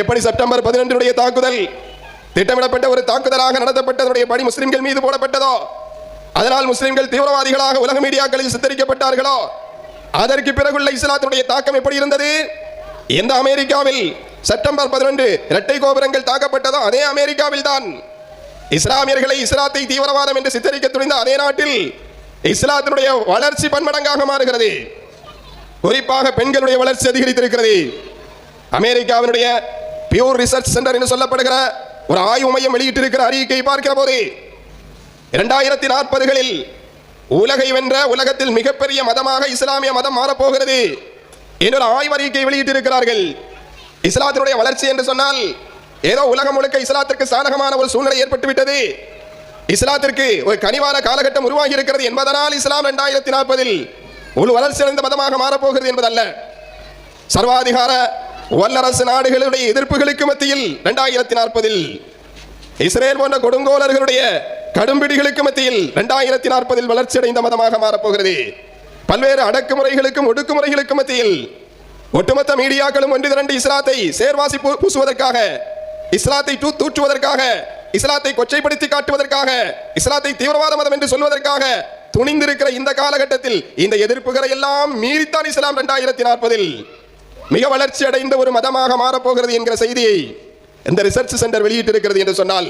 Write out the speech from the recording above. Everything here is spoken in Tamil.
எப்படி செப்டம்பர் 11 தாக்குதல் திட்டமிடப்பட்ட ஒரு தாக்குதலாக நடத்தப்பட்டதனுடைய படி முஸ்லிம்கள் மீது போடப்பட்டதோ, அதனால் முஸ்லிம்கள் தீவிரவாதிகளாக உலக மீடியாக்களில் சித்தரிக்கப்பட்டார்களோ, அதற்கு பிறகுள்ள இஸ்லாத்தினுடைய தாக்கம் எப்படி இருந்தது? எந்த அமெரிக்காவில் செப்டம்பர் 11 இரட்டை கோபுரங்கள் தாக்கப்பட்டதோ அதே அமெரிக்காவில் தான் இஸ்லாமியர்களை இஸ்லாத்தை தீவிரவாதம் என்று சித்தரிக்க துணிந்த அதே நாட்டில் இஸ்லாத்தினுடைய வளர்ச்சி பன்மடங்காக மாறுகிறது. குறிப்பாக பெண்களுடைய வளர்ச்சி அதிகரித்திருக்கிறது. அமெரிக்காவினுடைய பியூர் ரிசர்ச் சென்டர் என்று சொல்லப்படுகிற ஒரு ஆய்வு மையம் வெளியிட்டிருக்கிற அறிக்கை பார்க்கிற போது 2040களில் உலகை வென்ற உலகத்தில் மிகப்பெரிய மதமாக இஸ்லாமிய மதம் மாறப்போகிறது என்ற ஆய்வறிக்கை வெளியிட்டிருக்கிறார்கள். இஸ்லாத்தினுடைய வளர்ச்சி என்று சொன்னால் ஏதோ உலகம் முழுக்க இஸ்லாத்திற்கு சாதகமான ஒரு சூழ்நிலை ஏற்பட்டுவிட்டது, இஸ்லாத்திற்கு ஒரு கனிவான காலகட்டம் உருவாகி இருக்கிறது என்பதனால் இஸ்லாம் 2040ல் ஒரு வளர்ச்சி அடைந்த மதமாக மாறப்போகிறது என்பதல்ல. சர்வாதிகார வல்லரசு நாடுகளுடைய எதிர்ப்புகளுக்கு மத்தியில் 2040ல் இஸ்ரேல் போன்ற கொடுங்கோலர்களுடைய கடும்பிடிகளுக்கு மத்தியில் 2040ல் வளர்ச்சி அடைந்த மதமாக மாறப்போகிறது. பல்வேறு அடக்குமுறைகளுக்கும் ஒடுக்குமுறைகளுக்கும் மத்தியில் ஒட்டுமொத்த மீடியாக்களும் ஒன்று திரண்டு இஸ்லாத்தை சேர்வாசி பூசுவதற்காக, இஸ்லாத்தை தூற்றுவதற்காக, இஸ்லாத்தை கொச்சைப்படுத்தி காட்டுவதற்காக, இஸ்லாத்தை தீவிரவாத மதம் என்று சொல்வதற்காக துணிந்திருக்கிற இந்த காலகட்டத்தில் இந்த எதிர்ப்புகளை எல்லாம் மீறித்தான் இஸ்லாம் 2040ல் மிக வளர்ச்சி அடைந்த ஒரு மதமாக மாறப்போகிறது என்கிற செய்தியை இந்த ரிசர்ச் சென்டர் வெளியிட்டிருக்கிறது என்று சொன்னால்